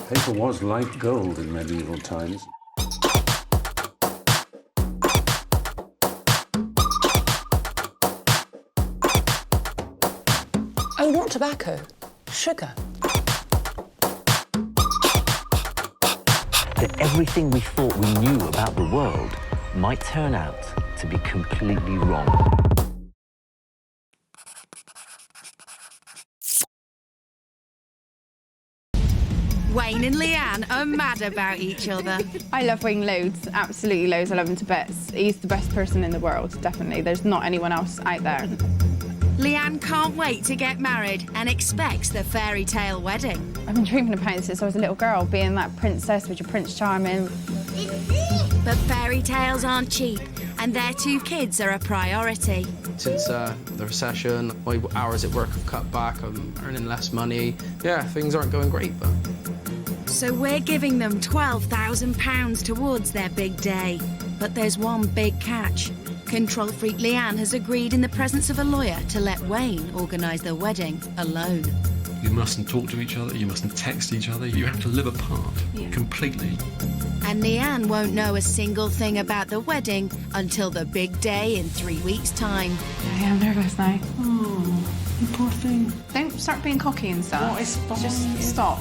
Paper was like gold in medieval times. Oh, not tobacco. Sugar. That everything we thought we knew about the world might turn out to be completely wrong. Wayne and Leanne are mad about each other. I love Wayne loads, absolutely loads. I love him to bits. He's the best person in the world, definitely. There's not anyone else out there. Leanne can't wait to get married and expects the fairy tale wedding. I've been dreaming about it since I was a little girl, being that princess with your Prince Charming. But fairy tales aren't cheap, and their 2 kids are a priority. Since the recession, my hours at work have cut back, I'm earning less money. Yeah, things aren't going great, but... So we're giving them £12,000 towards their big day. But there's one big catch. Control freak Leanne has agreed in the presence of a lawyer to let Wayne organise their wedding alone. You mustn't talk to each other, you mustn't text each other, you have to live apart, completely. And Leanne won't know a single thing about the wedding until the big day in 3 weeks' time. Yeah, I'm nervous now. Oh, you poor thing. Don't start being cocky and stuff. What is fine? Just stop.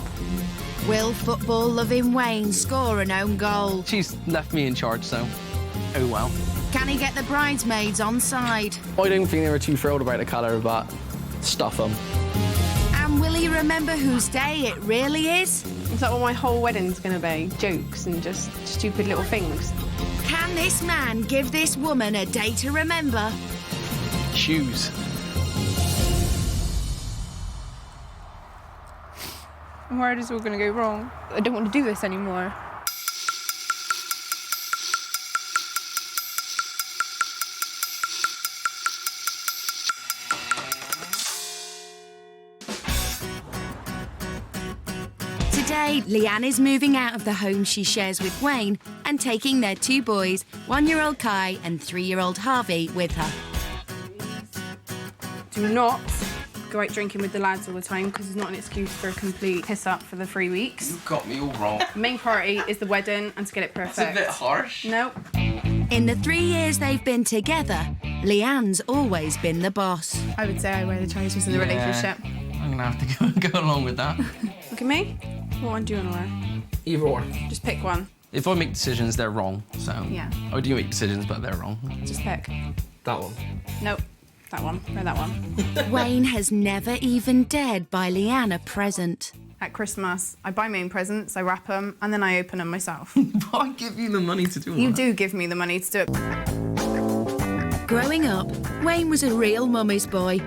Will football-loving Wayne score an own goal? She's left me in charge, so oh well. Can he get the bridesmaids on side? I don't think they were too thrilled about the colour, but stuff them. And will he remember whose day it really is? Is that what my whole wedding's going to be? Jokes and just stupid little things? Can this man give this woman a day to remember? Shoes. Where is all going to go wrong? I don't want to do this anymore. Today, Leanne is moving out of the home she shares with Wayne and taking their 2 boys, 1-year-old Kai and 3-year-old Harvey, with her. Do not go out drinking with the lads all the time because it's not an excuse for a complete piss-up for the 3 weeks. You've got me all wrong. The main priority is the wedding and to get it perfect. That's a bit harsh. No. In the 3 years they've been together, Leanne's always been the boss. I would say I wear the trousers in the relationship. I'm gonna have to go along with that. Look at me. What one do you want to wear? Either or. Just pick one. If I make decisions, they're wrong, so... Yeah. I do make decisions, but they're wrong. Just pick. That one. Nope. That one. Wear that one. Wayne has never even dared buy Leanne a present. At Christmas, I buy my own presents, I wrap them, and then I open them myself. But I give you the money to do all You that. do give me the money to do it. Growing up, Wayne was a real mummy's boy.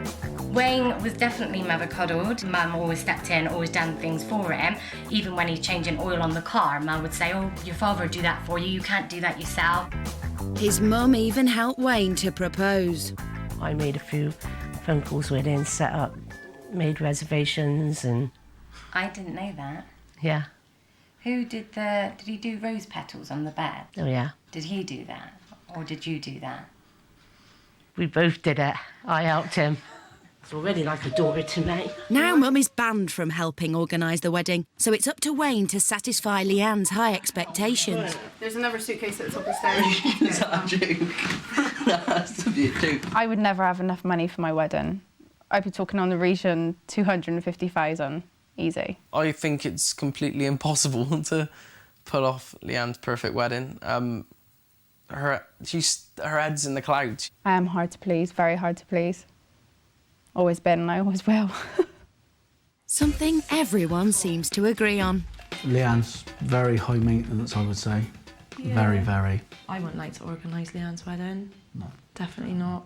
Wayne was definitely mother-coddled. Mum always stepped in, always done things for him. Even when he's changing oil on the car, Mum would say, oh, your father would do that for you, you can't do that yourself. His mum even helped Wayne to propose. I made a few phone calls with him, set up, made reservations and... I didn't know that. Yeah. Who did he do rose petals on the bed? Oh, yeah. Did he do that? Or did you do that? We both did it. I helped him. It's already like a daughter to me. Now Mum is banned from helping organise the wedding, so it's up to Wayne to satisfy Leanne's high expectations. There's another suitcase at the top of the stairs. Is that a joke? That has to be a joke. I would never have enough money for my wedding. I'd be talking on the region 250,000, easy. I think it's completely impossible to pull off Leanne's perfect wedding. Her head's in the clouds. I am hard to please, very hard to please. Always been and I always will. Something everyone seems to agree on. Leanne's very high maintenance, I would say. Yeah. Very, very. I wouldn't like to organise Leanne's wedding. No. Definitely not.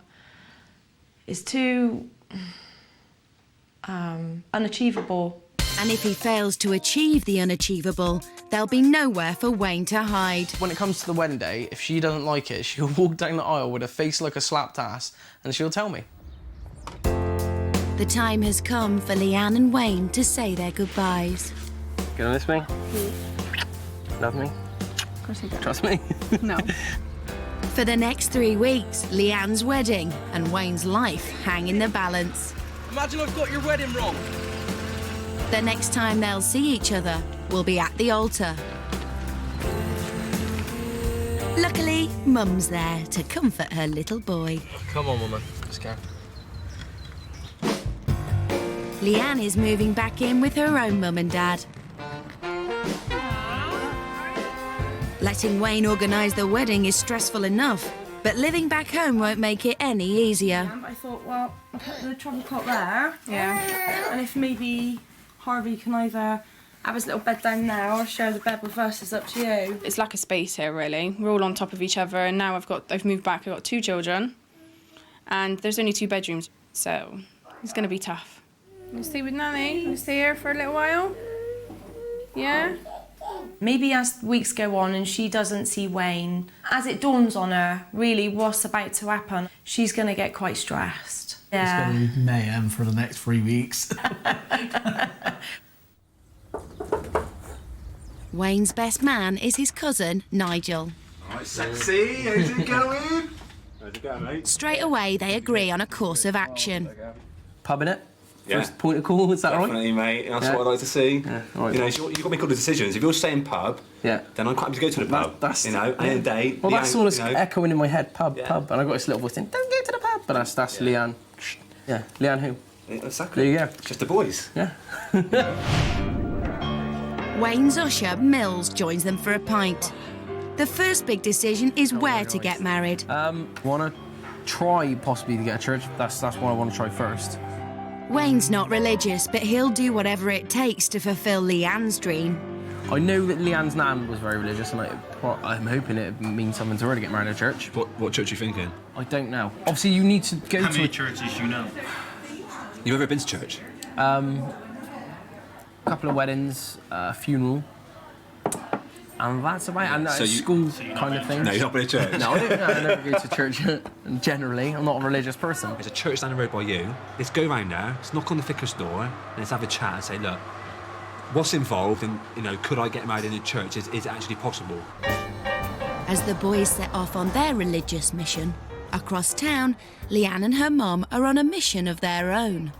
It's too... unachievable. And if he fails to achieve the unachievable, there'll be nowhere for Wayne to hide. When it comes to the wedding day, if she doesn't like it, she'll walk down the aisle with a face like a slapped ass and she'll tell me. The time has come for Leanne and Wayne to say their goodbyes. Gonna miss me? Love me? Of course I do. Trust me? No. For the next 3 weeks, Leanne's wedding and Wayne's life hang in the balance. Imagine I've got your wedding wrong. The next time they'll see each other will be at the altar. Luckily, Mum's there to comfort her little boy. Come on, woman. Let's go. Leanne is moving back in with her own mum and dad. Letting Wayne organise the wedding is stressful enough, but living back home won't make it any easier. I thought, well, I'll put the travel cot there. Yeah. And if maybe Harvey can either have his little bed down now or share the bed with us, it's up to you. It's lack of space here, really. We're all on top of each other, and now I've moved back. I've got 2 children, and there's only 2 bedrooms, so it's going to be tough. You stay with Nanny? You stay here for a little while? Yeah? Maybe as weeks go on and she doesn't see Wayne, as it dawns on her really what's about to happen, she's going to get quite stressed. It's going to be mayhem for the next 3 weeks. Wayne's best man is his cousin, Nigel. All right, sexy, how's it going? How's it going, mate? Straight away, they agree on a course of action. Pub in it? Yeah. First point of call, is that right? Definitely, mate. That's what I like to see. Yeah, all right, you know, you've got to make all the decisions. If you're staying pub, then I'm quite happy to go to the pub. That's you know, at the end of the day. Well, that's all that's you know, echoing in my head, pub, and I got this little voice saying, don't go to the pub. But that's Leanne. Yeah, Leanne who? Exactly. There you go. Just the boys. Yeah. Wayne's usher, Mills, joins them for a pint. The first big decision is where to get married. Want to try possibly to get a church. That's what I want to try first. Wayne's not religious, but he'll do whatever it takes to fulfil Leanne's dream. I know that Leanne's nan was very religious, and I'm hoping it means something to her to get married in a church. What church are you thinking? I don't know. Obviously, you need to go to... How many churches you know? You've ever been to church? A couple of weddings, a funeral, and that's about it. And So school kind of thing. No, you're not been to church? No, I never go to church generally. I'm not a religious person. There's a church down the road by you. Let's go round there, let's knock on the vicar's door, and let's have a chat and say, look, what's involved and, you know, could I get married in a church? Is it actually possible? As the boys set off on their religious mission, across town, Leanne and her mum are on a mission of their own.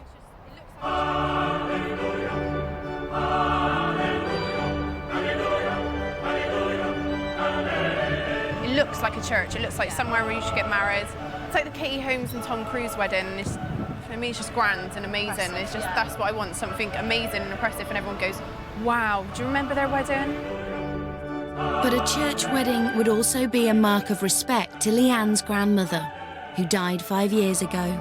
It looks like a church. It looks like somewhere where you should get married. It's like the Katie Holmes and Tom Cruise wedding. For me, it's just grand and amazing. It's just, that's what I want, something amazing and impressive, and everyone goes, wow, do you remember their wedding? But a church wedding would also be a mark of respect to Leanne's grandmother, who died 5 years ago.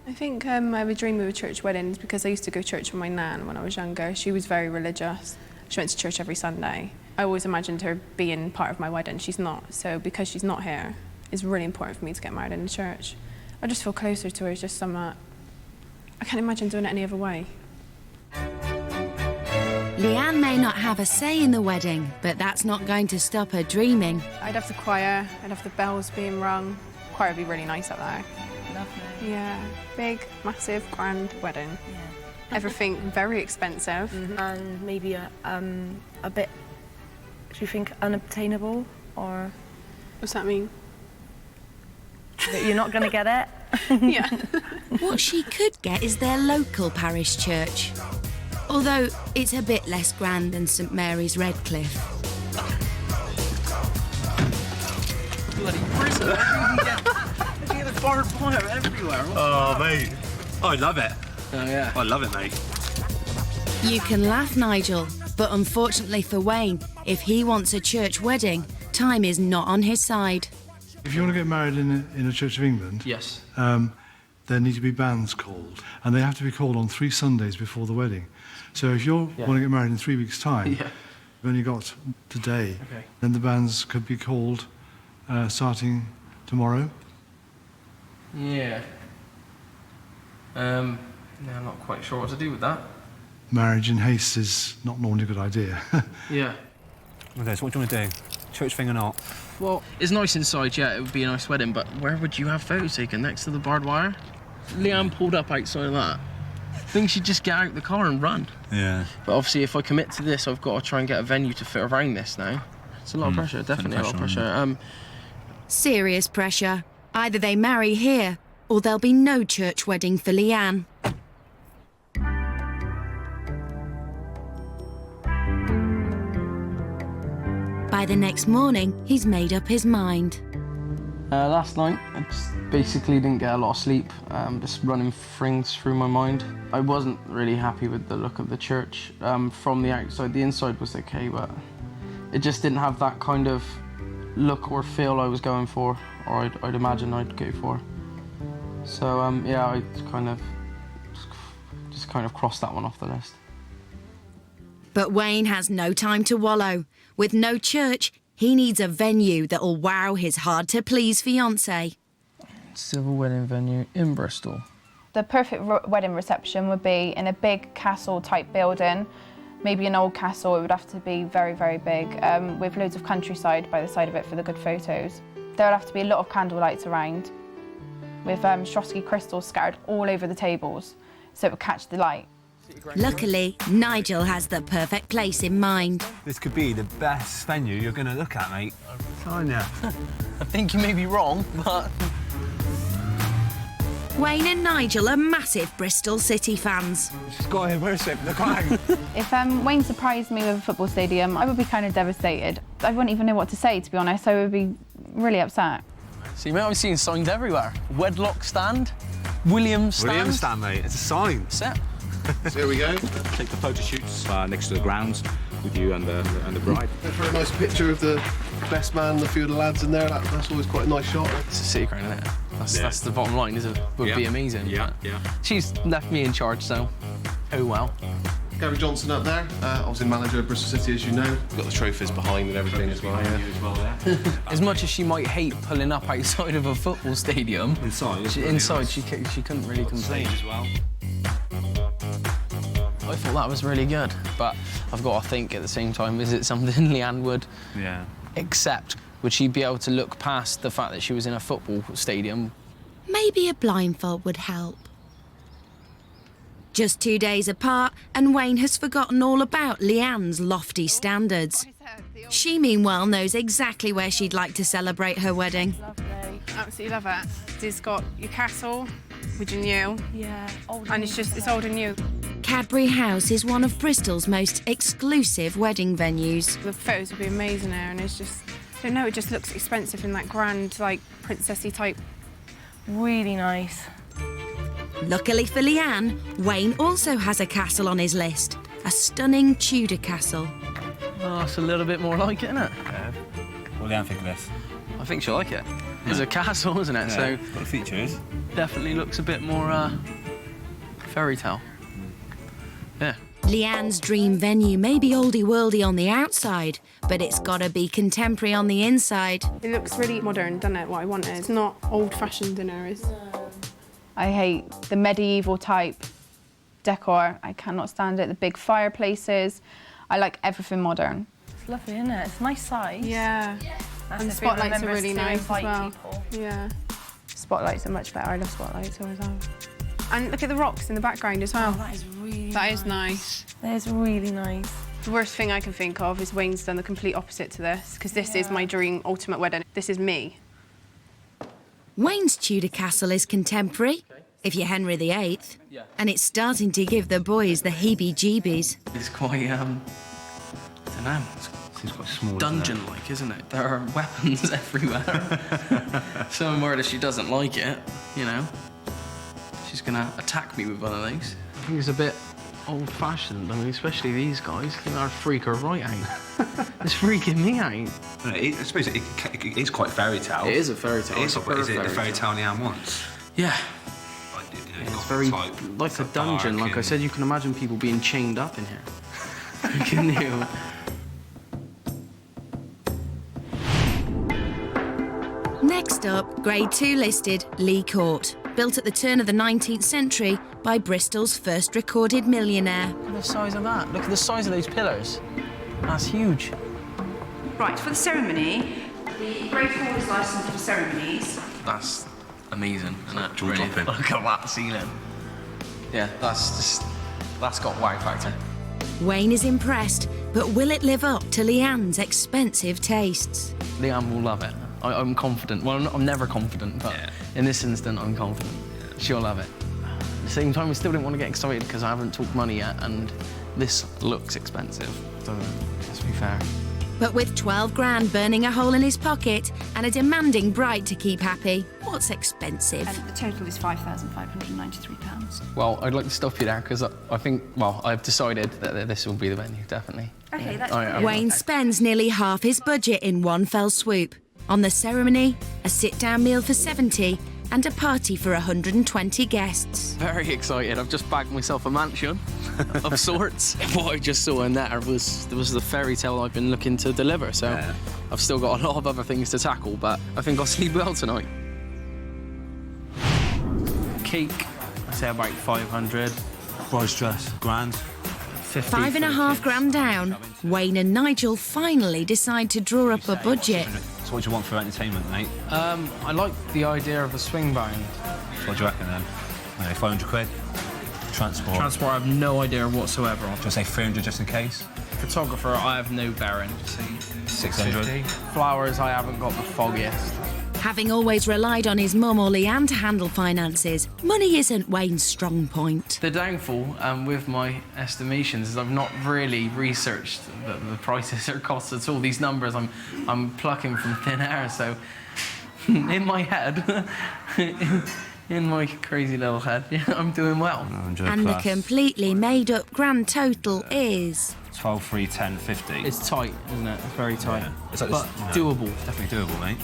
I think I have a dream of a church wedding because I used to go to church with my nan when I was younger. She was very religious. She went to church every Sunday. I always imagined her being part of my wedding. She's not. So because she's not here, it's really important for me to get married in the church. I just feel closer to her. It's just something I can't imagine doing it any other way. Leanne may not have a say in the wedding, but that's not going to stop her dreaming. I'd have the choir, I'd have the bells being rung. The choir would be really nice up there. Lovely. Yeah, big, massive, grand wedding. Yeah. Everything very expensive. And maybe a bit, do you think, unobtainable, or? What's that mean? That you're not going to get it? Yeah. What she could get is their local parish church, although it's a bit less grand than St Mary's Redcliffe. Bloody prison. You get the barbed wire everywhere. Oh, mate. I love it. Oh, yeah. I love it, mate. You can laugh, Nigel, but unfortunately for Wayne, if he wants a church wedding, time is not on his side. If you want to get married in a Church of England, yes, there need to be banns called, and they have to be called on 3 Sundays before the wedding. So if you want to get married in 3 weeks' time, you've only got today, then the banns could be called starting tomorrow. Yeah. No, I'm not quite sure what to do with that. Marriage in haste is not normally a good idea. Yeah. Okay, so what do you want to do? Church thing or not? Well, it's nice inside, yeah, it would be a nice wedding, but where would you have photos taken? Next to the barbed wire? Leanne pulled up outside of that. I think she'd just get out of the car and run. Yeah. But obviously, if I commit to this, I've got to try and get a venue to fit around this now. It's a lot of pressure, definitely a lot of pressure. Serious pressure. Either they marry here, or there'll be no church wedding for Leanne. by the next morning, he's made up his mind. Last night, I just basically didn't get a lot of sleep, just running things through my mind. I wasn't really happy with the look of the church from the outside. The inside was okay, but it just didn't have that kind of look or feel I was going for, or I'd imagine I'd go for. So yeah, I kind of just crossed that one off the list. But Wayne has no time to wallow. With no church, he needs a venue that'll wow his hard-to-please fiancé. Civil wedding venue in Bristol. The perfect wedding reception would be in a big castle-type building, maybe an old castle. It would have to be very, very big, with loads of countryside by the side of it for the good photos. There would have to be a lot of candle lights around, with Swarovski crystals scattered all over the tables, so it would catch the light. Luckily, Nigel has the perfect place in mind. This could be the best venue you're going to look at, mate. I'm telling you. I think you may be wrong, but... Wayne and Nigel are massive Bristol City fans. She's got her worship, the clang. If Wayne surprised me with a football stadium, I would be kind of devastated. I wouldn't even know what to say, to be honest. I would be really upset. See, mate, I'm seeing signs everywhere. Wedlock stand, Williams stand. Williams stand, mate. It's a sign. Set. So here we go. Take the photo shoots next to the grounds with you and the bride. For a nice picture of the best man and a few of the lads in there, that's always quite a nice shot. It's a city crown, isn't it? That's the bottom line, isn't it? Would be amazing. Yeah. She's left me in charge, so oh well. Gary Johnson up there, obviously manager of Bristol City, as you know. Got the trophies behind and everything as well. As much as she might hate pulling up outside of a football stadium, inside she couldn't really complain as well. I thought that was really good, but I've got to think at the same time, is it something Leanne would accept? Would she be able to look past the fact that she was in a football stadium? Maybe a blindfold would help. Just 2 days apart, and Wayne has forgotten all about Leanne's lofty standards. She, meanwhile, knows exactly where she'd like to celebrate her wedding. Lovely. Absolutely love it. It's got your castle, which is new. Yeah, old and it's old and new. Cadbury House is one of Bristol's most exclusive wedding venues. The photos would be amazing there, and it's just, I don't know, it just looks expensive in that grand, like, princessy type. Really nice. Luckily for Leanne, Wayne also has a castle on his list. A stunning Tudor castle. Oh, it's a little bit more like it, isn't it? Yeah. What do you think of this? I think she'll like it. It's a castle, isn't it? Yeah, So got the features. Definitely looks a bit more fairy tale. Yeah. Leanne's dream venue may be oldie-worldy on the outside, but it's got to be contemporary on the inside. It looks really modern, doesn't it, what I wanted? It's not old-fashioned dinner, is it? I hate the medieval type decor. I cannot stand it. The big fireplaces. I like everything modern. It's lovely, isn't it? It's a nice size. Yeah. And the spotlights are really nice as well. People. Yeah. Spotlights are much better. I love spotlights, always have. And look at the rocks in the background as well. Oh, that is really That is nice. That is really nice. The worst thing I can think of is Wayne's done the complete opposite to this, because this is my dream ultimate wedding. This is me. Wayne's Tudor castle is contemporary, if you're Henry VIII, and it's starting to give the boys the heebie-jeebies. It's quite, I don't know. Seems quite small. Dungeon-like, isn't it? There are weapons everywhere. So I'm worried if she doesn't like it, you know, she's gonna attack me with one of these. I think it's a bit old-fashioned. I mean, especially these guys. They'll freak her right out. It's freaking me out. I suppose it is quite fairy tale. It is a fairy tale. Is it the fairy tale Leanne wants? Yeah. It's very like a dungeon. Like I said, you can imagine people being chained up in here. Can you? Next up, Grade 2 listed Lee Court, built at the turn of the 19th century by Bristol's first recorded millionaire. Look at the size of that. Look at the size of those pillars. That's huge. Right, for the ceremony, the Grade 4 is licensed for ceremonies. That's amazing, isn't it? Really? Look at that ceiling. Yeah, that's got wow factor. Wayne is impressed, but will it live up to Leanne's expensive tastes? Leanne will love it. I'm confident. Well, I'm never confident, but in this instant, I'm confident. She'll love it. At the same time, we still didn't want to get excited because I haven't talked money yet, and this looks expensive, so let's be fair. But with 12 grand burning a hole in his pocket and a demanding bride to keep happy, what's expensive? And the total is £5,593. Well, I'd like to stop you there because I think, well, I've decided that this will be the venue, definitely. Okay, that's Wayne spends nearly half his budget in one fell swoop. On the ceremony, a sit-down meal for 70 and a party for 120 guests. Very excited. I've just bagged myself a mansion of sorts. What I just saw in there was the fairy tale I've been looking to deliver, so I've still got a lot of other things to tackle, but I think I'll sleep well tonight. Cake, I'd say about 500. Bride's dress, grand. 50. $5.5 grand down, Wayne and Nigel finally decide to draw up a budget. So what do you want for entertainment, mate? I like the idea of a swing band. What do you reckon then? 500 quid? Transport? Transport, I have no idea whatsoever. Do you say 300 just in case? Photographer, I have no bearing. 600. Flowers, I haven't got the foggiest. Having always relied on his mum or Leanne to handle finances, money isn't Wayne's strong point. The downfall with my estimations is I've not really researched the prices or costs at all. These numbers I'm plucking from thin air, so in my head, in my crazy little head, yeah, I'm doing well. And the completely made-up grand total is 12, 3, 10, 50. It's tight, isn't it? It's very tight. Yeah. It's like but doable. Definitely doable, mate.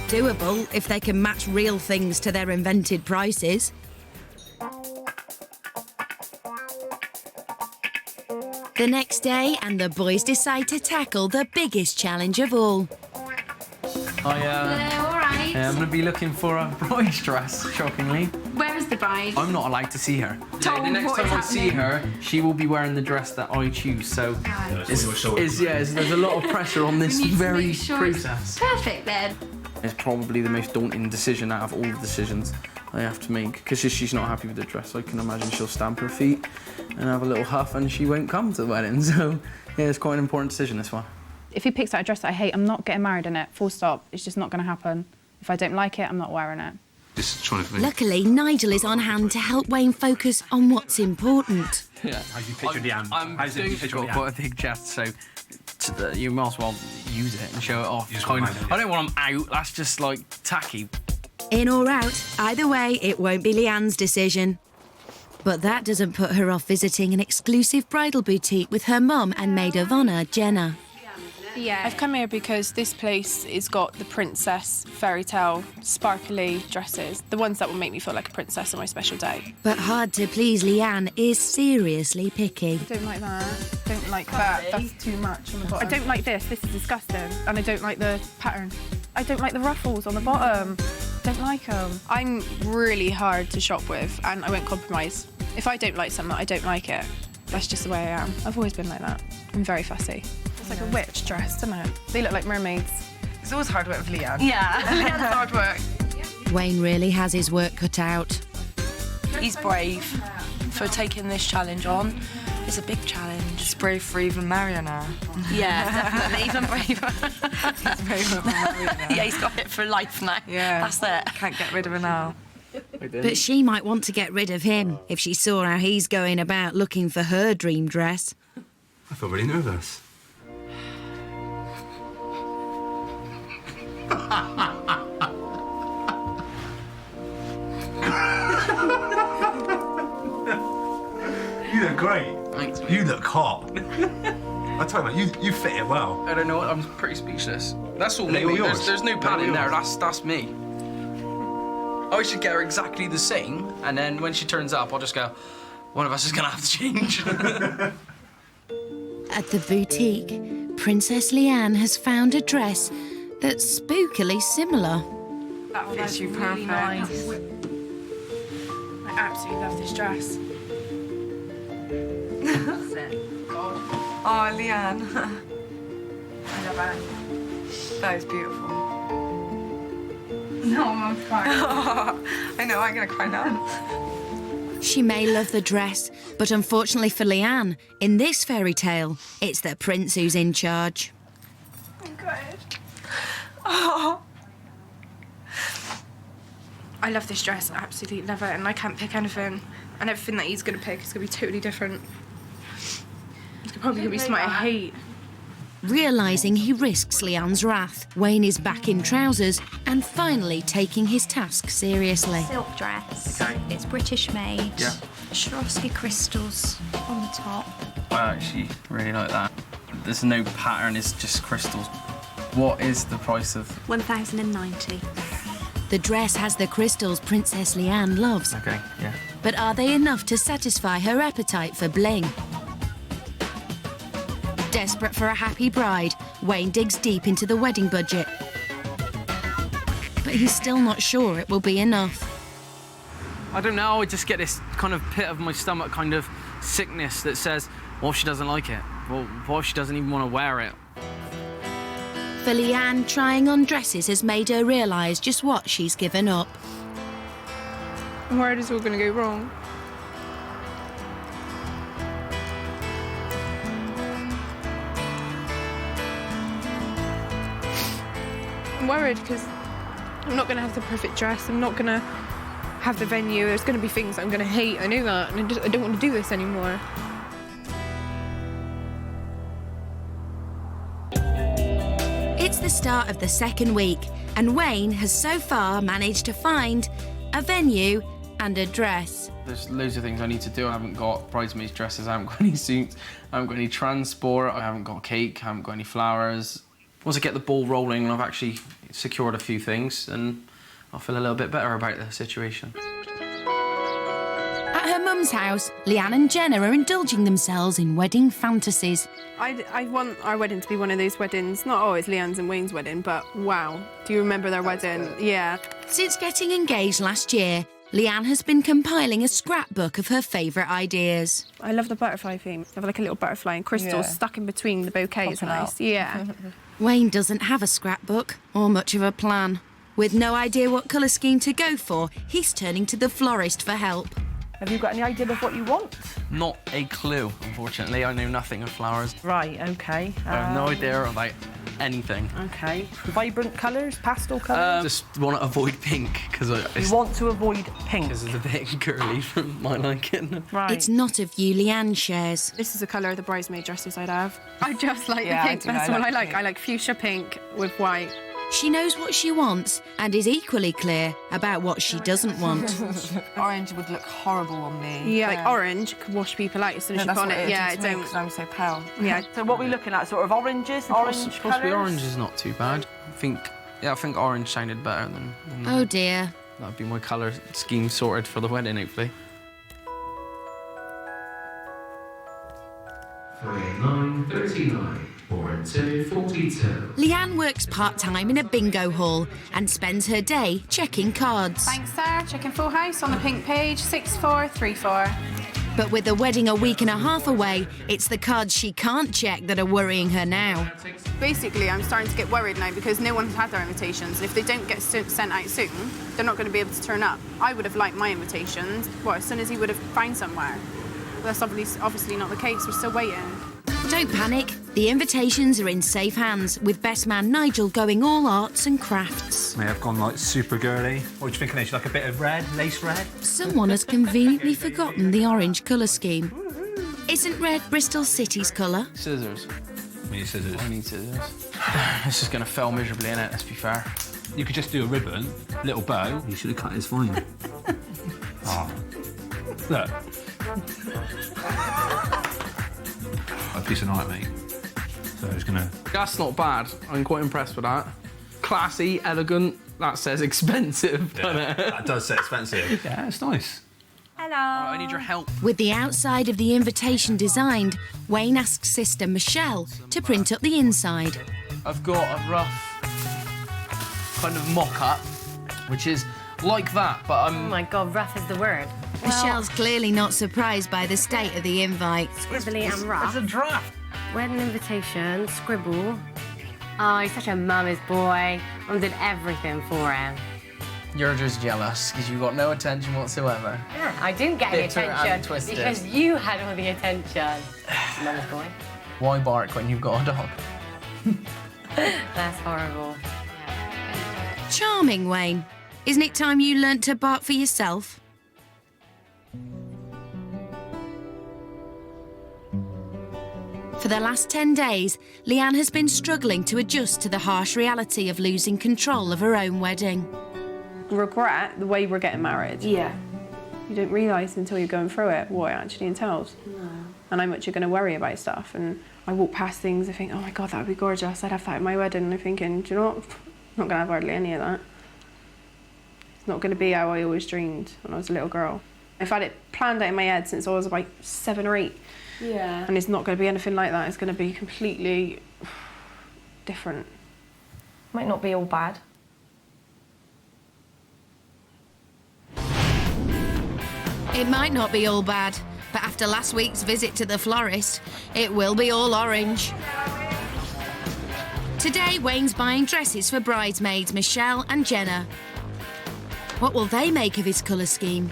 Doable if they can match real things to their invented prices. The next day, and the boys decide to tackle the biggest challenge of all. Hello, all right. I'm going to be looking for a bride's dress, shockingly. Where is the bride? I'm not allowed to see her. Tom, the next what time is I see her, she will be wearing the dress that I choose. So there's a lot of pressure on this very process. Perfect then. It's probably the most daunting decision out of all the decisions I have to make, because if she's not happy with the dress, I can imagine she'll stamp her feet and have a little huff and she won't come to the wedding. So yeah, it's quite an important decision, this one. If he picks out a dress that I hate, I'm not getting married in it, full stop. It's just not going to happen. If I don't like it, I'm not wearing it. Just trying to think. Luckily, Nigel is on hand to help Wayne focus on what's important. Yeah. How do you picture Leanne? I'm got quite a big chest, so you might as well use it and show it off. I don't want them out, that's just like tacky. In or out, either way, it won't be Leanne's decision. But that doesn't put her off visiting an exclusive bridal boutique with her mum and maid of honour, Jenna. Yeah. I've come here because this place has got the princess, fairy tale, sparkly dresses. The ones that will make me feel like a princess on my special day. But hard to please Leanne is seriously picky. I don't like that. Don't like that. That's too much on the bottom. I don't like this. This is disgusting. And I don't like the pattern. I don't like the ruffles on the bottom. Don't like them. I'm really hard to shop with and I won't compromise. If I don't like something, I don't like it. That's just the way I am. I've always been like that. I'm very fussy. It's like a witch dress, doesn't it? They look like mermaids. It's always hard work with Leanne. Yeah. Leanne's hard work. Wayne really has his work cut out. He's brave for taking this challenge on. It's a big challenge. He's brave for even marrying her. Yeah, definitely. Even braver. He's brave for marrying her. Yeah, he's got it for life now. Yeah. That's it. Can't get rid of her now. But she might want to get rid of him if she saw how he's going about looking for her dream dress. I feel really nervous. You look great. Thanks. You look hot. I tell you, you fit it well. I don't know, I'm pretty speechless. That's all Are they me. all yours? There's no Are pad they in there, yours? that's me. I should get her exactly the same, and then when she turns up, I'll just go, one of us is gonna have to change. At the boutique, Princess Leanne has found a dress that's spookily similar. That fits you perfect. Nice. I absolutely love this dress. That's it. Oh, Leanne. I love her. That is beautiful. No, I'm crying. I know, I'm gonna cry now. She may love the dress, but unfortunately for Leanne, in this fairy tale, it's the prince who's in charge. I'm good. Oh. I love this dress, I absolutely love it, and I can't pick anything. And everything that he's gonna pick is gonna be totally different. It's probably gonna be something I hate. Realising he risks Leanne's wrath, Wayne is back in trousers and finally taking his task seriously. Silk dress. Okay. It's British made. Yeah. Swarovski crystals on the top. I actually really like that. There's no pattern, it's just crystals. What is the price of... 1,090. The dress has the crystals Princess Leanne loves. Okay, yeah. But are they enough to satisfy her appetite for bling? Desperate for a happy bride, Wayne digs deep into the wedding budget. But he's still not sure it will be enough. I don't know, I just get this kind of pit of my stomach kind of sickness that says, what if she doesn't like it? Well, what if she doesn't even want to wear it? For Leanne, trying on dresses has made her realise just what she's given up. I'm worried it's all going to go wrong. I'm worried because I'm not going to have the perfect dress. I'm not going to have the venue. There's going to be things I'm going to hate. I know that, and I don't want to do this anymore. It's the start of the second week, and Wayne has so far managed to find a venue and a dress. There's loads of things I need to do. I haven't got bridesmaids dresses, I haven't got any suits, I haven't got any transport, I haven't got cake, I haven't got any flowers. Once I get the ball rolling and I've actually secured a few things, and I'll feel a little bit better about the situation. At her mum's house, Leanne and Jenna are indulging themselves in wedding fantasies. I want our wedding to be one of those weddings, not always Leanne's and Wayne's wedding, but wow, do you remember their wedding? Yeah. Since getting engaged last year, Leanne has been compiling a scrapbook of her favourite ideas. I love the butterfly theme. I have like a little butterfly and crystals stuck in between the bouquet. It's nice. Yeah. Wayne doesn't have a scrapbook or much of a plan. With no idea what colour scheme to go for, he's turning to the florist for help. Have you got any idea of what you want? Not a clue, unfortunately. I know nothing of flowers. Right, OK. I have no idea about anything. OK. Vibrant colours, pastel colours? Just want to avoid pink, because you want to avoid pink? Because it's a bit girly for my liking. Right. It's not a view Leanne shares. This is the colour of the bridesmaid dresses I'd have. I just like the pink, I that's do, what I like like. I like fuchsia pink with white. She knows what she wants and is equally clear about what she doesn't want. Orange would look horrible on me. Yeah, like orange could wash people out as soon as you put on it. Yeah, it don't. Because I'm so pale. Yeah. So what are we looking at? Sort of oranges, orange Possibly colours? orange is not too bad. I think orange sounded better than Oh dear. That'd be my colour scheme sorted for the wedding, hopefully. 39, 4 and 2, 42. Leanne works part-time in a bingo hall and spends her day checking cards. Thanks, sir. Checking full house on the pink page, 6434. But with the wedding a week and a half away, it's the cards she can't check that are worrying her now. Basically, I'm starting to get worried now because no one's had their invitations. If they don't get sent out soon, they're not going to be able to turn up. I would have liked my invitations, as soon as he would have found somewhere. But that's obviously not the case. We're still waiting. Don't panic. The invitations are in safe hands, with best man Nigel going all arts and crafts. May have gone like super girly. What do you think, Anish? Like a bit of red, lace red? Someone has conveniently forgotten the orange colour scheme. Isn't red Bristol City's colour? Scissors. We need scissors. I need scissors. This is going to fail miserably, innit? Let's be fair. You could just do a ribbon, little bow. You should have cut his fine. Oh. Look. A piece of night, mate. So it's gonna. That's not bad. I'm quite impressed with that. Classy, elegant. That says expensive, doesn't it? That does say expensive. Yeah, it's nice. Hello. I need your help. With the outside of the invitation designed, Wayne asks sister Michelle to print up the inside. I've got a rough kind of mock-up, which is like that, but I'm... Oh my God, rough is the word. Michelle's clearly not surprised by the state of the invite. Scribbly and rough. It's a draft. Wedding invitation, scribble. Oh, he's such a mama's boy. Mum did everything for him. You're just jealous because you got no attention whatsoever. Yeah, I didn't get any Bitter and attention twisted. because you had all the attention. Mama's boy. Why bark when you've got a dog? That's horrible. Charming, Wayne. Isn't it time you learnt to bark for yourself? For the last 10 days, Leanne has been struggling to adjust to the harsh reality of losing control of her own wedding. Regret the way we're getting married. Yeah. You don't realise until you're going through it what it actually entails. No. And how much you're going to worry about stuff. And I walk past things, I think, oh my God, that would be gorgeous. I'd have that at my wedding. And I'm thinking, do you know what? I'm not going to have hardly any of that. It's not going to be how I always dreamed when I was a little girl. I've had it planned out in my head since I was about 7 or 8. Yeah. And it's not going to be anything like that. It's going to be completely different. Might not be all bad. It might not be all bad, but after last week's visit to the florist, it will be all orange. Today, Wayne's buying dresses for bridesmaids Michelle and Jenna. What will they make of his colour scheme?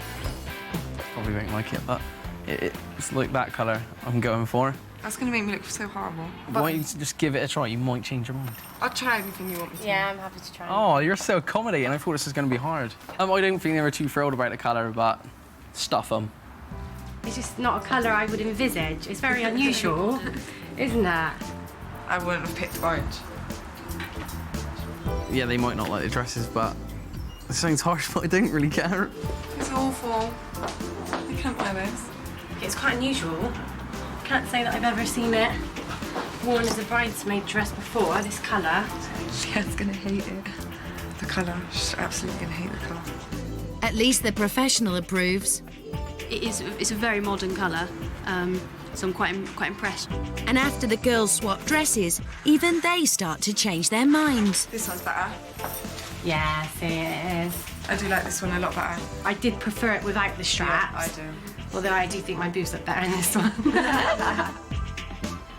Probably won't like it, but it's like that colour I'm going for. That's going to make me look so horrible. Why don't you just give it a try? You might change your mind. I'll try anything you want me to. Yeah, I'm happy to try. Oh, you're so accommodating. I thought this was going to be hard. I don't think they were too thrilled about the colour, but stuff them. It's just not a colour I would envisage. It's very unusual, isn't it? I wouldn't have picked orange. Yeah, they might not like the dresses, but it sounds harsh, but I don't really care. It's awful. I can't buy this. It's quite unusual. Can't say that I've ever seen it worn as a bridesmaid dress before, this colour. Leanne's going to hate it. The colour. She's absolutely going to hate the colour. At least the professional approves. It's a very modern colour, so I'm quite impressed. And after the girls swap dresses, even they start to change their minds. This one's better. Yes, it is. I do like this one a lot better. I did prefer it without the straps. Yeah, I do. Although I do think my boobs look better in this one.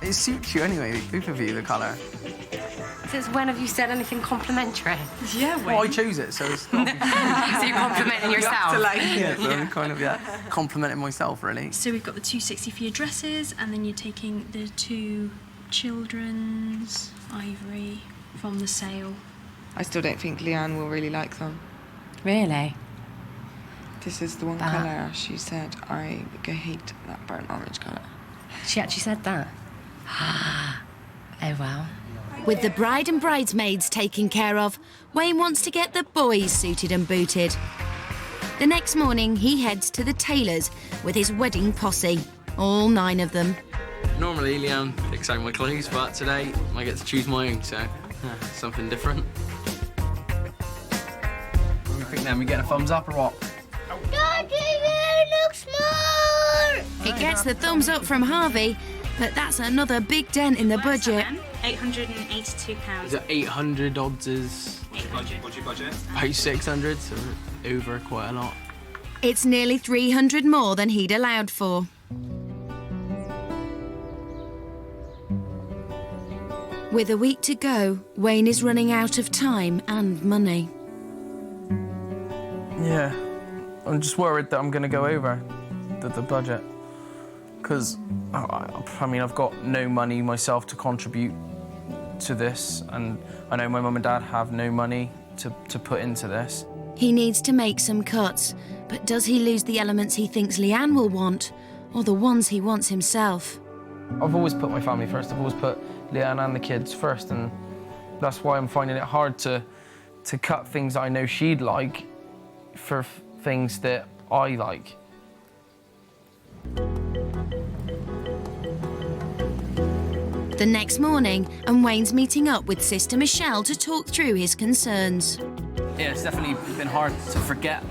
It suits you anyway, both of you, the colour. Since when have you said anything complimentary? Yeah, well, I chose it, so it's So you're complimenting yourself? You have to like it. yeah, so I'm kind of, complimenting myself, really. So we've got the 260 for your dresses, and then you're taking the 2 children's ivory from the sale. I still don't think Leanne will really like them. Really? This is the one colour she said, I hate that burnt orange colour. She actually said that? Oh, well. With the bride and bridesmaids taken care of, Wayne wants to get the boys suited and booted. The next morning, he heads to the tailor's with his wedding posse, all 9 of them. Normally, Leanne picks out my clothes, but today I get to choose my own, so something different. What do you think then? We get a thumbs up or what? Daddy, you look smart! It gets the thumbs up from Harvey, but that's another big dent in the budget. £882. Is it 800 odds is? What's your budget? About 600, so over quite a lot. It's nearly 300 more than he'd allowed for. With a week to go, Wayne is running out of time and money. Yeah, I'm just worried that I'm going to go over the budget. Because, I mean, I've got no money myself to contribute to this, and I know my mum and dad have no money to put into this. He needs to make some cuts, but does he lose the elements he thinks Leanne will want, or the ones he wants himself? I've always put my family first. I've always put Leanne and the kids first, and that's why I'm finding it hard to cut things that I know she'd like for things that I like. The next morning, and Wayne's meeting up with Sister Michelle to talk through his concerns. Yeah, it's definitely been hard to forget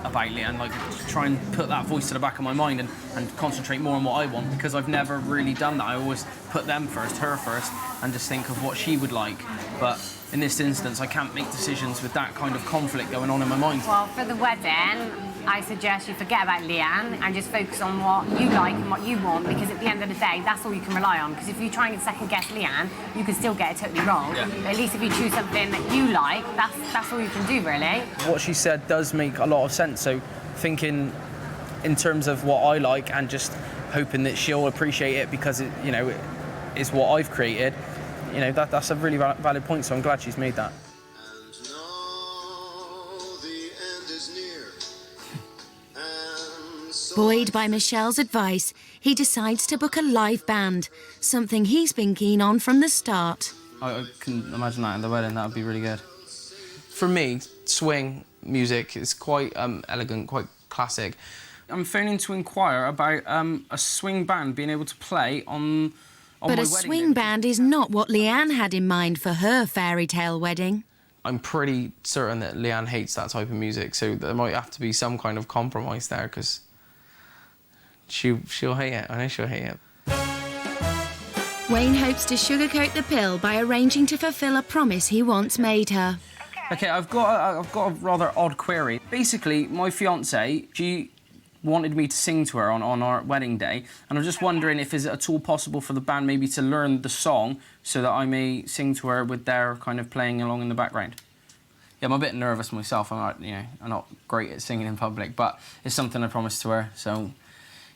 about Leanne, like to try and put that voice to the back of my mind and concentrate more on what I want, because I've never really done that. I always put them first, her first, and just think of what she would like. But in this instance, I can't make decisions with that kind of conflict going on in my mind. Well, for the wedding, I suggest you forget about Leanne and just focus on what you like and what you want, because at the end of the day, that's all you can rely on. Because if you try and second-guess Leanne, you can still get it totally wrong. Yeah. But at least if you choose something that you like, that's all you can do, really. What she said does make a lot of sense, so thinking in terms of what I like and just hoping that she'll appreciate it because it, you know, it is what I've created, you know, that's a really valid point, so I'm glad she's made that. So Buoyed by Michelle's advice, he decides to book a live band, something he's been keen on from the start. I can imagine that in the wedding, that would be really good. For me, swing music is quite elegant, quite classic. I'm phoning to inquire about a swing band being able to play on But my a wedding swing band is not what Leanne had in mind for her fairy tale wedding. I'm pretty certain that Leanne hates that type of music, so there might have to be some kind of compromise there, because she'll hate it. I know she'll hate it. Wayne hopes to sugarcoat the pill by arranging to fulfill a promise he once made her. Okay, I've got a rather odd query. Basically, my fiancée, she wanted me to sing to her on our wedding day, and I'm just wondering if is it at all possible for the band maybe to learn the song so that I may sing to her with their kind of playing along in the background. Yeah, I'm a bit nervous myself. I'm not great at singing in public, but it's something I promised to her. So,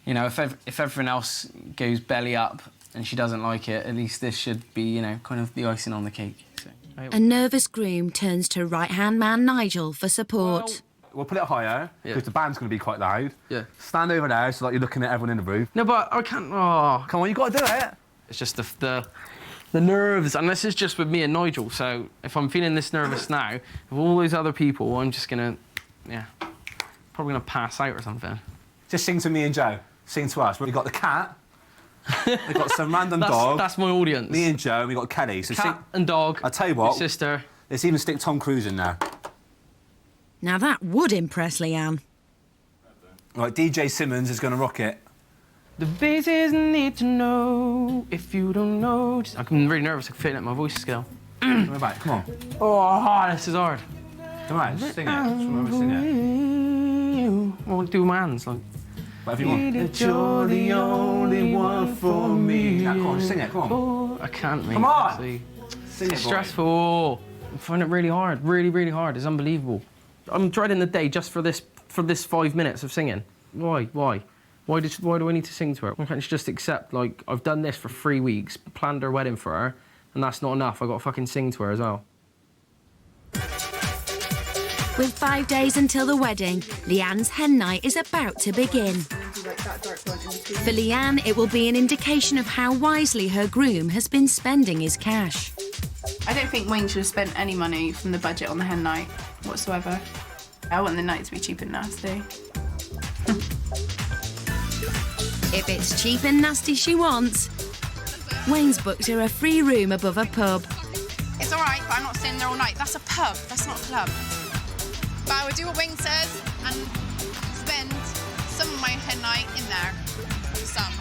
if everything else goes belly up and she doesn't like it, at least this should be, kind of the icing on the cake. So, A nervous groom turns to right-hand man Nigel for support. We'll put it higher, because the band's going to be quite loud. Yeah. Stand over there so like you're looking at everyone in the roof. No, but I can't... Oh. Come on, you got to do it. It's just the nerves, and this is just with me and Nigel, so if I'm feeling this nervous now, with all those other people, I'm just going to, probably going to pass out or something. Just sing to me and Joe. Sing to us. We've got the cat. We've got some random dog. That's my audience. Me and Joe, and we've got Kelly. So cat and dog. I'll tell you what. Sister. Let's even stick Tom Cruise in there. Now that would impress Leanne. Right, DJ Simmons is going to rock it. The bases need to know if you don't know. I'm really nervous. I can feel it in my voice scale. Come back, come on. Oh, this is hard. Come on, just sing it. Just remember to sing it. I'll do my hands, like. Whatever you want. That you're the only one for me. Yeah, come on, sing it, come on. I can't, mate. Come on! See. Sing it, It's stressful. I find it really hard. Really, really hard. It's unbelievable. I'm dreading the day just for this 5 minutes of singing. Why? Why do I need to sing to her? Why can't she just accept, like, I've done this for 3 weeks, planned her wedding for her, and that's not enough. I've got to fucking sing to her as well. With 5 days until the wedding, Leanne's hen night is about to begin. For Leanne, it will be an indication of how wisely her groom has been spending his cash. I don't think Wayne should have spent any money from the budget on the hen night whatsoever. I want the night to be cheap and nasty. If it's cheap and nasty she wants, Wayne's booked her a free room above a pub. It's all right, but I'm not staying there all night. That's a pub, that's not a club. But I would do what Wayne says and spend some of my hen night in there. Some.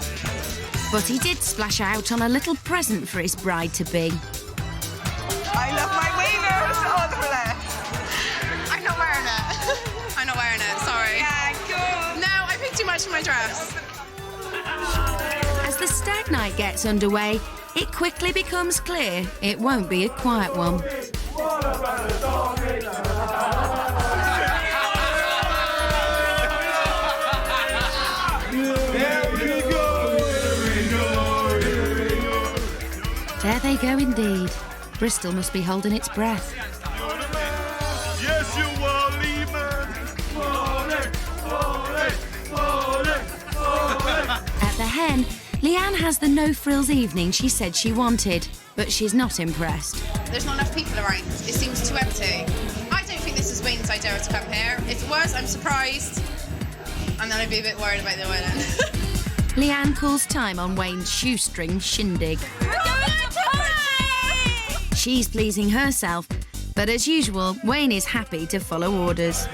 But he did splash out on a little present for his bride-to-be. I love my wieners on the left. I'm not wearing it. I'm not wearing it, sorry. Yeah, cool. No, I paid too much for my dress. As the stag night gets underway, it quickly becomes clear it won't be a quiet one. There they go indeed. Bristol must be holding its breath. Yes, you are, Lehman. At the hen, Leanne has the no-frills evening she said she wanted, but she's not impressed. There's not enough people around. It seems too empty. I don't think this is Wayne's idea to come here. If it was, I'm surprised. And then I'd be a bit worried about the wedding. Leanne calls time on Wayne's shoestring shindig. She's pleasing herself, but as usual, Wayne is happy to follow orders.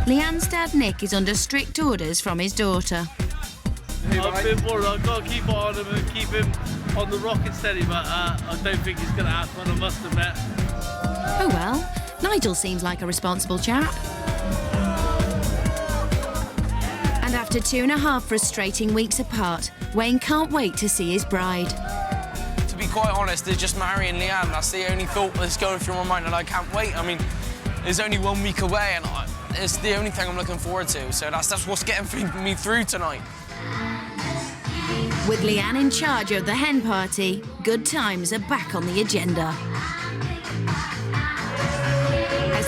Leanne's dad Nick is under strict orders from his daughter. I've been worried. I've got to keep on him and keep him on the rocket steady, but I don't think he's going to happen, I must admit. Oh well, Nigel seems like a responsible chap. And after 2.5 frustrating weeks apart, Wayne can't wait to see his bride. To be quite honest, they're just marrying Leanne. That's the only thought that's going through my mind, and I can't wait. I mean, it's only 1 week away, and it's the only thing I'm looking forward to. So that's what's getting me through tonight. With Leanne in charge of the hen party, good times are back on the agenda. As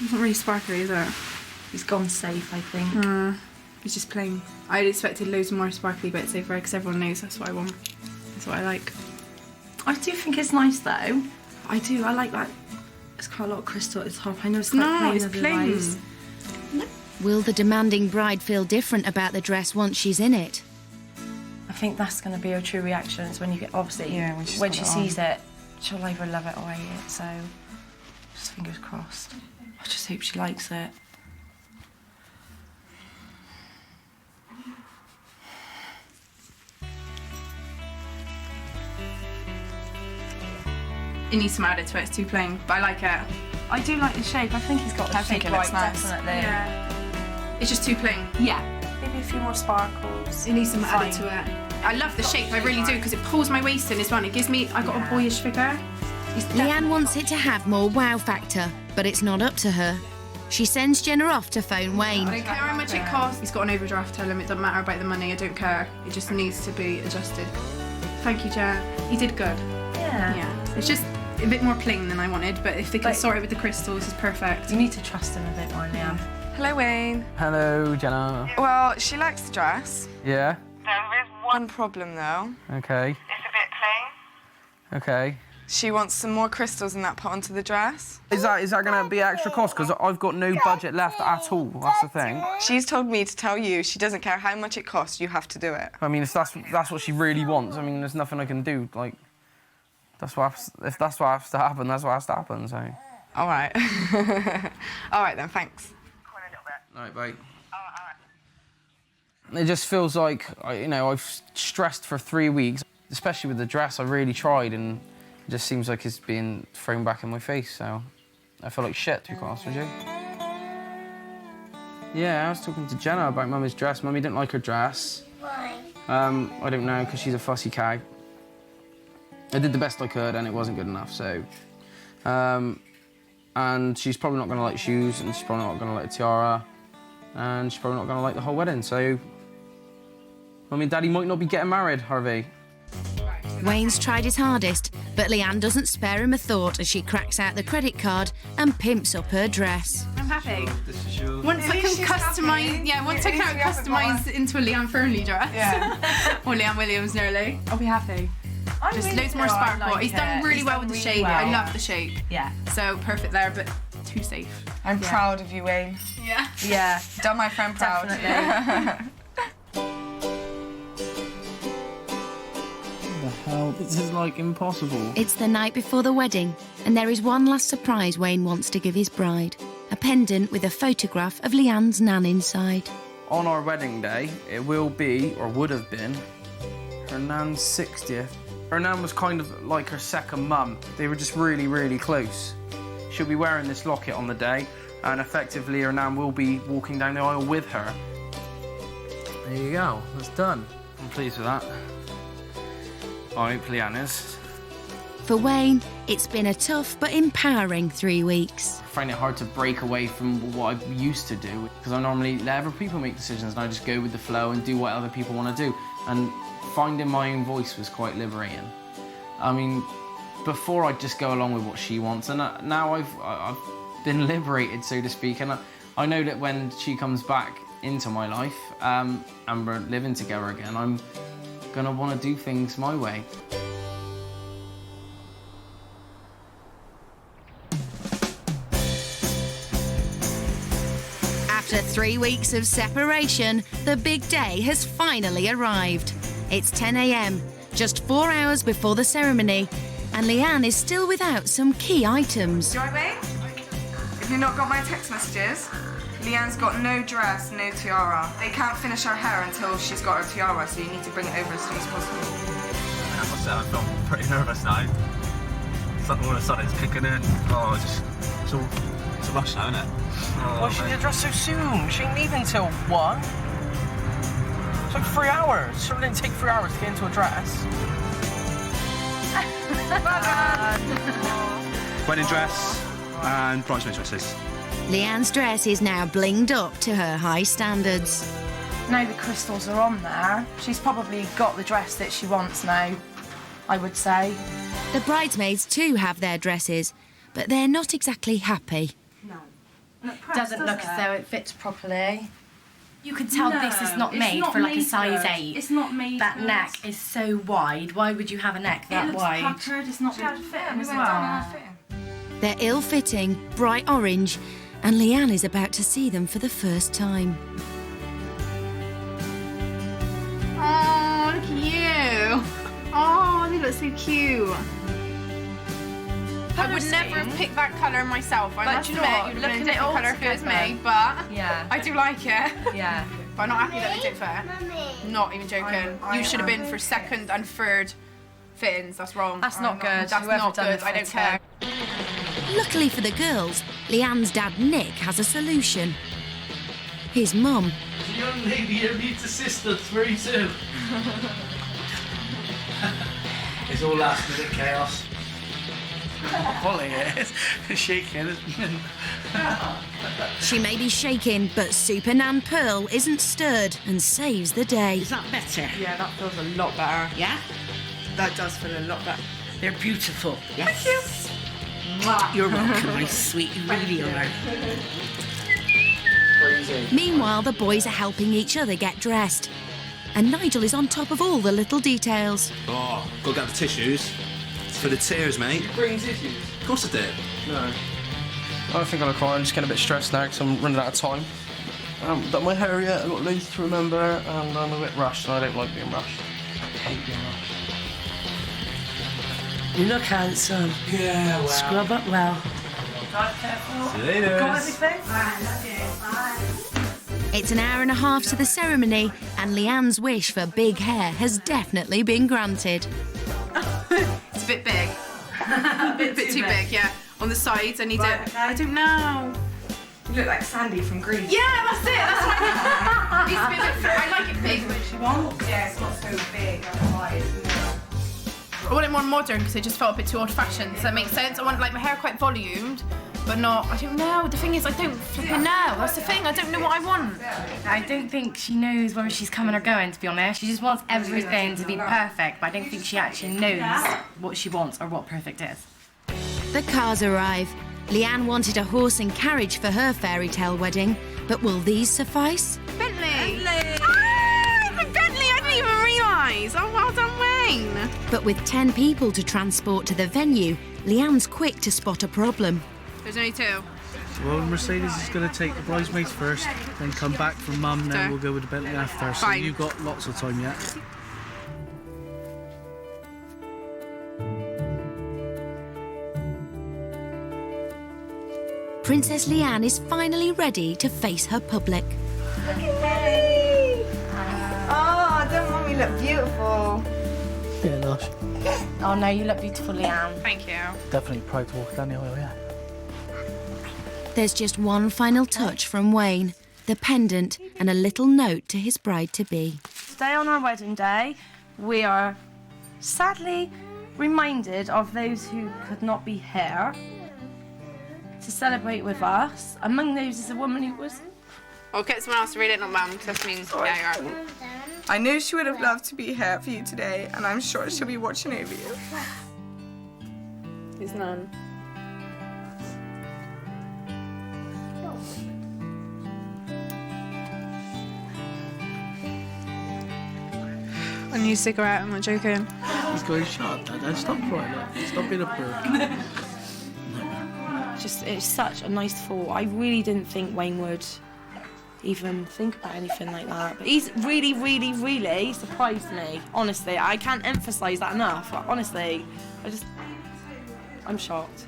It's not really sparkly, is it? He's gone safe, I think. It's just plain. I'd expected loads more sparkly bits over because everyone knows that's what I want. That's what I like. I do think it's nice though. I do, I like that. It's quite a lot of crystal at the top. I know it's quite plain. It's plain. Will the demanding bride feel different about the dress once she's in it? I think that's going to be her true reaction. It's when you get, obviously, when she sees it, she'll either love it or hate it. So, just fingers crossed. I just hope she likes it. It needs some added to it. It's too plain, but I like it. I do like the shape. I think he's got the shape right, definitely. Yeah. It's just too plain. Yeah. Maybe a few more sparkles. It needs some added to it. I love the shape, I really do, because it pulls my waist in as well. It gives me, I got a boyish figure. Leanne wants it to have more wow factor, but it's not up to her. She sends Jenna off to phone Wayne. I don't care how much it costs. He's got an overdraft, tell him it doesn't matter about the money, I don't care. It just needs to be adjusted. Thank you, Jen. He did good. Yeah. It's just a bit more plain than I wanted, but if they can sort it with the crystals, it's perfect. You need to trust him a bit more, Leanne. Hello, Wayne. Hello, Jenna. Well, she likes the dress. Yeah? There is one problem, though. Okay. It's a bit plain. Okay. She wants some more crystals and that put onto the dress. Is that going to be extra cost? Because I've got no budget left at all. That's the thing. She's told me to tell you she doesn't care how much it costs, you have to do it. I mean, if that's what she really wants, I mean, there's nothing I can do. Like, if that's what has to happen, that's what has to happen. So. All right. All right then. Thanks. All right, bye. It just feels like, I've stressed for 3 weeks, especially with the dress. I really tried, and it just seems like it's being thrown back in my face, so I feel like shit, to be honest with you. Yeah, I was talking to Jenna about Mummy's dress. Mummy didn't like her dress. Why? I don't know, because she's a fussy cow. I did the best I could, and it wasn't good enough, so... and she's probably not going to like shoes, and she's probably not going to like a tiara, and she's probably not going to like the whole wedding, so... Mummy and Daddy might not be getting married, Harvey. Wayne's tried his hardest, but Leanne doesn't spare him a thought as she cracks out the credit card and pimps up her dress. I'm happy. This is yours. Once I can customise, once I can customise into a Leanne Fernley dress, or Leanne Williams nearly, I'll be happy. Just really loads more feel I sparkle. like He's done it. really He's well done with the really shape. well. I love the shape. Yeah. So perfect there, but too safe. I'm proud of you, Wayne. Yeah. Yeah. Done my friend proud. Definitely. What the hell? This is, like, impossible. It's the night before the wedding, and there is one last surprise Wayne wants to give his bride. A pendant with a photograph of Leanne's nan inside. On our wedding day, it will be, or would have been, her nan's 60th. Her nan was kind of like her second mum. They were just really, really close. She'll be wearing this locket on the day, and effectively her nan will be walking down the aisle with her. There you go, that's done. I'm pleased with that. I hope Leanne is. For Wayne, it's been a tough but empowering 3 weeks. I find it hard to break away from what I used to do, because I normally let other people make decisions and I just go with the flow and do what other people want to do. And finding my own voice was quite liberating. I mean, before I'd just go along with what she wants, and now I've been liberated, so to speak, and I know that when she comes back into my life and we're living together again, I'm gonna want to do things my way. After 3 weeks of separation, the big day has finally arrived. It's 10 a.m, just 4 hours before the ceremony, and Leanne is still without some key items. You all right, Wayne? Have you not got my text messages? Leanne's got no dress, no tiara. They can't finish her hair until she's got her tiara, so you need to bring it over as soon as possible. I must say, I feel pretty nervous now. Something all of a sudden it's kicking in. It's a rush now, isn't it? Why she did dress so soon? She ain't leaving till 1. It's like 3 hours. It surely didn't take 3 hours to get into a dress. Wedding dress and bridesmaid dresses. Leanne's dress is now blinged up to her high standards. Now the crystals are on there, she's probably got the dress that she wants now, I would say. The bridesmaids too have their dresses, but they're not exactly happy. Doesn't look as though it fits properly. You can tell this is not made for like a size 8. It's not made That neck is so wide. Why would you have a neck that wide? Puckered. It's not made to fit him as well. They're ill-fitting, bright orange, and Leanne is about to see them for the first time. Oh, look at you. Oh, they look so cute. I would never have picked that colour myself. I must admit, you'd have been a different colour if it was me, but yeah, I do like it. Yeah. But I'm not happy that they don't fit. Not even joking. You should have been for second and third fittings. That's wrong. That's not good. That's not good. I don't care. Luckily for the girls, Leanne's dad Nick has a solution. His mum. The young lady here needs assistance very soon. It's all last minute chaos. Holly is shaking, isn't it? She may be shaking, but Super Nan Pearl isn't stirred and saves the day. Is that better? Yeah, that feels a lot better. Yeah? That does feel a lot better. They're beautiful. Yes. Thank you. You're welcome, my sweet. You really are. Meanwhile, the boys are helping each other get dressed. And Nigel is on top of all the little details. Oh, got to get the tissues. For the tears, mate. You bring tissues? Of course I did. No. I don't think I'll cry. I'm just getting a bit stressed now because I'm running out of time. I haven't done my hair yet. I've got loads to remember, and I'm a bit rushed, and I don't like being rushed. I hate being rushed. You look handsome. Yeah, well. Scrub up well. Drive careful. See you later. Got everything? It's an hour and a half to the ceremony, and Leanne's wish for big hair has definitely been granted. It's a bit big. a bit too big, yeah. On the sides, I need it. Okay. I don't know. You look like Sandy from Greece. Yeah, that's it. That's what I need. Needs to be a bit. I like it big. Which one? Yeah, it's not so big. Otherwise, I want it more modern because it just felt a bit too old-fashioned. Does that make sense? I want like my hair quite volumed, but not. I don't know. The thing is, I don't flipping know. That's the thing. I don't know what I want. I don't think she knows whether she's coming or going, to be honest. She just wants everything to be perfect, but I don't think she actually knows what she wants or what perfect is. The cars arrive. Leanne wanted a horse and carriage for her fairy tale wedding, but will these suffice? Bentley! Ah, it's a Bentley! I didn't even realise! Oh, well done, Wayne! But with 10 people to transport to the venue, Leanne's quick to spot a problem. There's only 2. Well, Mercedes is going to take the bridesmaids first, then come back for Mum, then we'll go with the Bentley after. So Fine. you've got lots of time yet. Princess Leanne is finally ready to face her public. Look at me! Oh, don't Mummy look beautiful? Yeah, lush. Oh no, you look beautiful, Leanne. Thank you. Definitely proud to walk down the aisle, yeah. There's just one final touch from Wayne, the pendant and a little note to his bride-to-be. Today on our wedding day, we are sadly reminded of those who could not be here to celebrate with us. Among those is a woman who was... I'll get someone else to read it, not Mum, because that means, yeah, you're right. I know she would have loved to be here for you today, and I'm sure she'll be watching over you. His nan. I need a cigarette, I'm not joking. He's going, shut up, Dad. Stop crying. Stop being a perk. It's such a nice thought. I really didn't think Wayne would even think about anything like that. But he's really, really, really surprised me. Honestly, I can't emphasise that enough. But honestly, I'm shocked.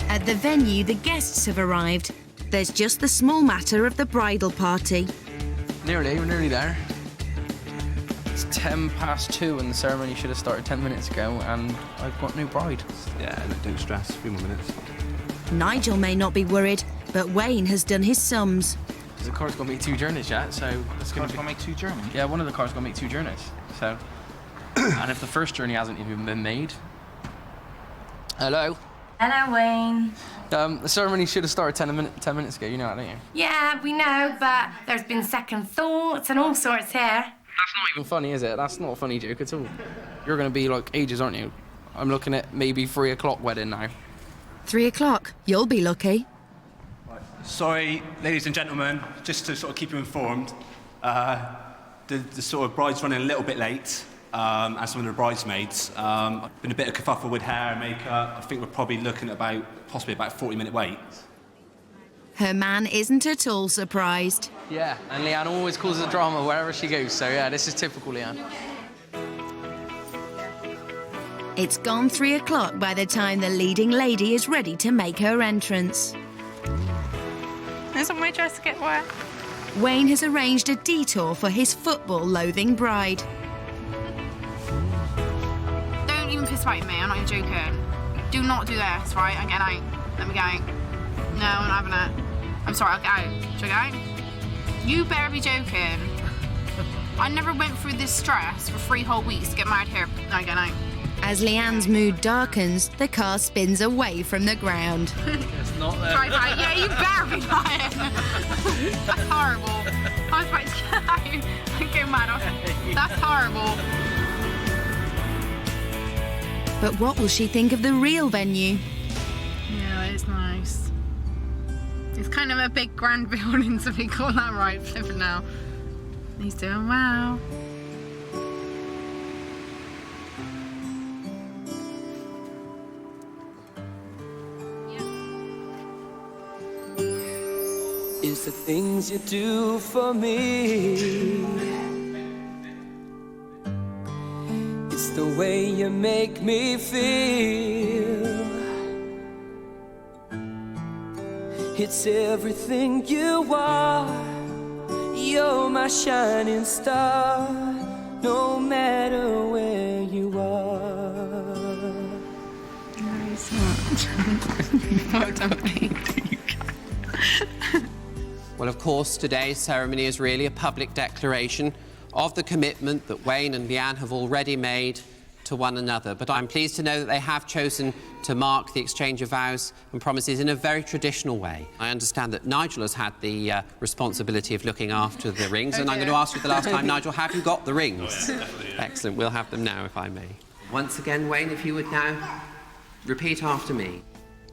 At the venue, the guests have arrived. There's just the small matter of the bridal party. We're nearly there. It's 2:10 and the ceremony should have started 10 minutes ago, and I've got no bride. Yeah, don't stress. A few more minutes. Nigel may not be worried, but Wayne has done his sums. Because the car's got to make 2 journeys yet, so it's going to make 2 journeys? Yeah, one of the cars got to make 2 journeys. So, and if the first journey hasn't even been made. Hello. Hello, Wayne. The ceremony should have started 10 minutes ago. You know that, don't you? Yeah, we know, but there's been second thoughts and all sorts here. That's not even funny, is it? That's not a funny joke at all. You're going to be like ages, aren't you? I'm looking at maybe 3 o'clock wedding now. 3 o'clock. You'll be lucky. Sorry, ladies and gentlemen, just to sort of keep you informed, the sort of bride's running a little bit late, and some of the bridesmaids. Been a bit of kerfuffle with hair and makeup. I think we're probably looking at possibly about a 40-minute wait. Her man isn't at all surprised. Yeah, and Leanne always causes a drama wherever she goes, so yeah, this is typical Leanne. It's gone 3 o'clock by the time the leading lady is ready to make her entrance. Doesn't my dress get wet? Wayne has arranged a detour for his football-loathing bride. Don't even piss about me, I'm not even joking. Do not do this, right? I'm getting out. Let me go. No, I'm not having it. I'm sorry, I'll get out. Should I get out? You better be joking. I never went through this stress for 3 whole weeks to get married here. No, I'm getting out. As Leanne's mood darkens, the car spins away from the ground. It's not there. Drive out. Yeah, you better be lying. That's horrible. I was about to get out. I'm getting mad. That's horrible. But what will she think of the real venue? Yeah, it's nice. It's kind of a big grand building, so we call that right, flipping now. He's doing well. It's the things you do for me. It's the way you make me feel. It's everything you are. You're my shining star, no matter where you are. Nice much. Well done, mate. Well, of course, today's ceremony is really a public declaration of the commitment that Wayne and Leanne have already made to one another. But I'm pleased to know that they have chosen to mark the exchange of vows and promises in a very traditional way. I understand that Nigel has had the responsibility of looking after the rings, and I'm going to ask you for the last time, Nigel, have you got the rings? Oh, yeah, Excellent. We'll have them now, if I may. Once again, Wayne, if you would now repeat after me.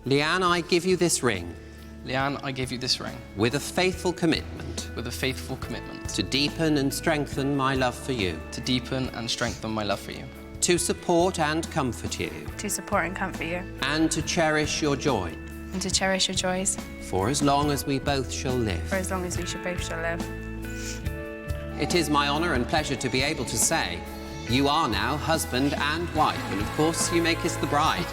Leanne, I give you this ring. Leanne, I give you this ring. With a faithful commitment. With a faithful commitment. To deepen and strengthen my love for you. To deepen and strengthen my love for you. To support and comfort you. To support and comfort you. And to cherish your joy. And to cherish your joys. For as long as we both shall live. For as long as we both shall live. It is my honour and pleasure to be able to say you are now husband and wife. And of course, you may kiss the bride.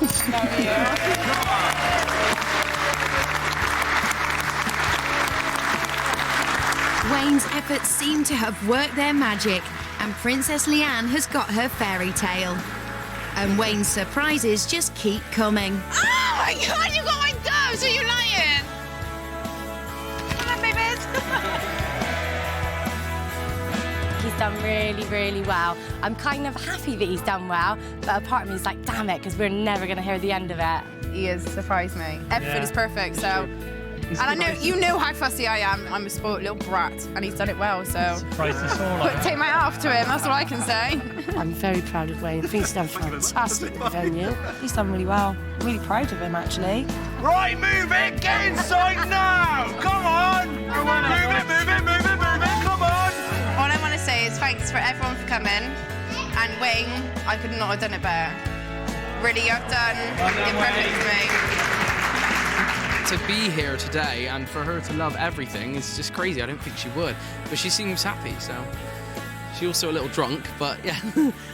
Wayne's efforts seem to have worked their magic, and Princess Leanne has got her fairy tale. And Wayne's surprises just keep coming. Oh my God, you got my doves! Are you lying? Come on, babies. He's done really, really well. I'm kind of happy that he's done well, but a part of me is like, damn it, because we're never going to hear the end of it. He has surprised me. Everything is perfect, so... And I know you know how fussy I am. I'm a spoiled little brat, and he's done it well, so... Take my hat off to him, that's all I can say. I'm very proud of Wayne. I think he's done fantastic with the venue. He's done really well. I'm really proud of him, actually. Right, move it! Get inside now! Come on! Move it, come on! All I want to say is thanks for everyone for coming, and Wayne, I could not have done it better. Really, you've done it perfect for me. To be here today and for her to love everything is just crazy. I don't think she would, but she seems happy, so... She's also a little drunk, but yeah,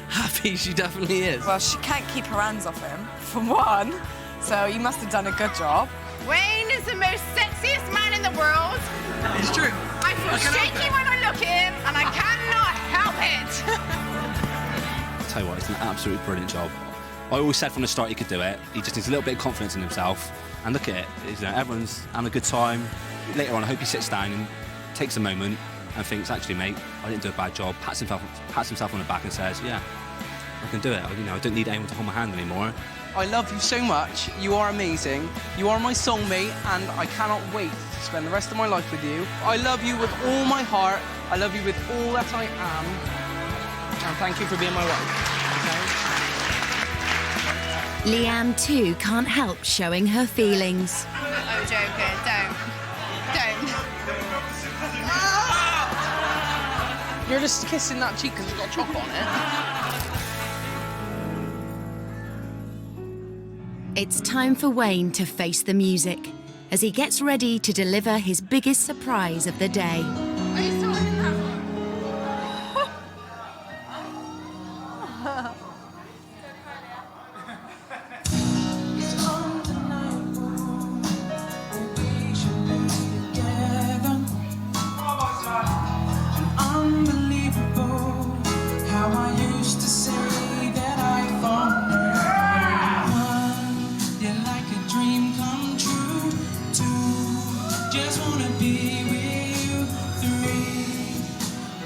happy she definitely is. Well, she can't keep her hands off him, for one, so you must have done a good job. Wayne is the most sexiest man in the world. It's true. I feel shaky when I look at him, and I cannot help it. I'll tell you what, it's an absolutely brilliant job. I always said from the start he could do it. He just needs a little bit of confidence in himself. And look at it, everyone's having a good time. Later on, I hope he sits down and takes a moment and thinks, actually, mate, I didn't do a bad job, pats himself on the back and says, yeah, I can do it. I don't need anyone to hold my hand anymore. I love you so much. You are amazing. You are my soulmate, and I cannot wait to spend the rest of my life with you. I love you with all my heart. I love you with all that I am. And thank you for being my wife. Okay? Leanne too can't help showing her feelings. I'm joking, don't. You're just kissing that cheek because it's got chocolate on it. It's time for Wayne to face the music as he gets ready to deliver his biggest surprise of the day. Are you still in that one?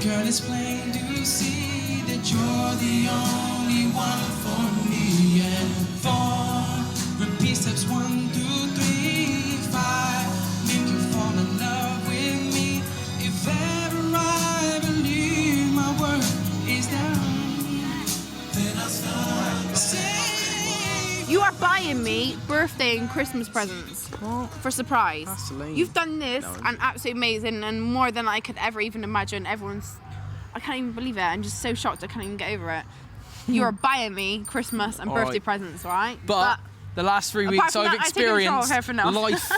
Girl, it's plain to see that you're the only one for me. And 4, repeat steps 1, 2, 3, 5. Make you fall in love with me. If ever I believe my word is down, then I'll start saying. You are buying me birthday and Christmas presents for surprise. That's lame. You've done this and absolutely amazing and more than I could ever even imagine. I can't even believe it. I'm just so shocked I can't even get over it. You are buying me Christmas and birthday presents, right? But the last 3 weeks apart from I've that, I take control of experienced everything else. life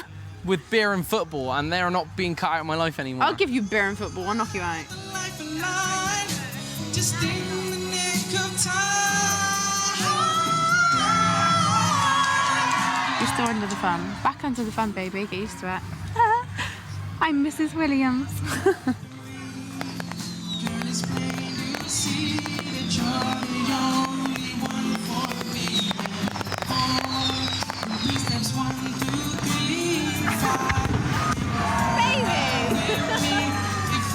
with beer and football, and they are not being cut out of my life anymore. I'll give you beer and football. I'll knock you out. Just in the nick of time. You're still under the fun. Back under the fun, baby. Get used to it. I'm Mrs. Williams. It's plain to see that you're the only one for me. 4, repeat steps 1, 2, 3, 5. Baby! If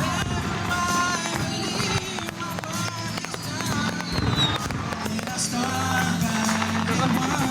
ever I believe my word is done, then I'll start back at 1.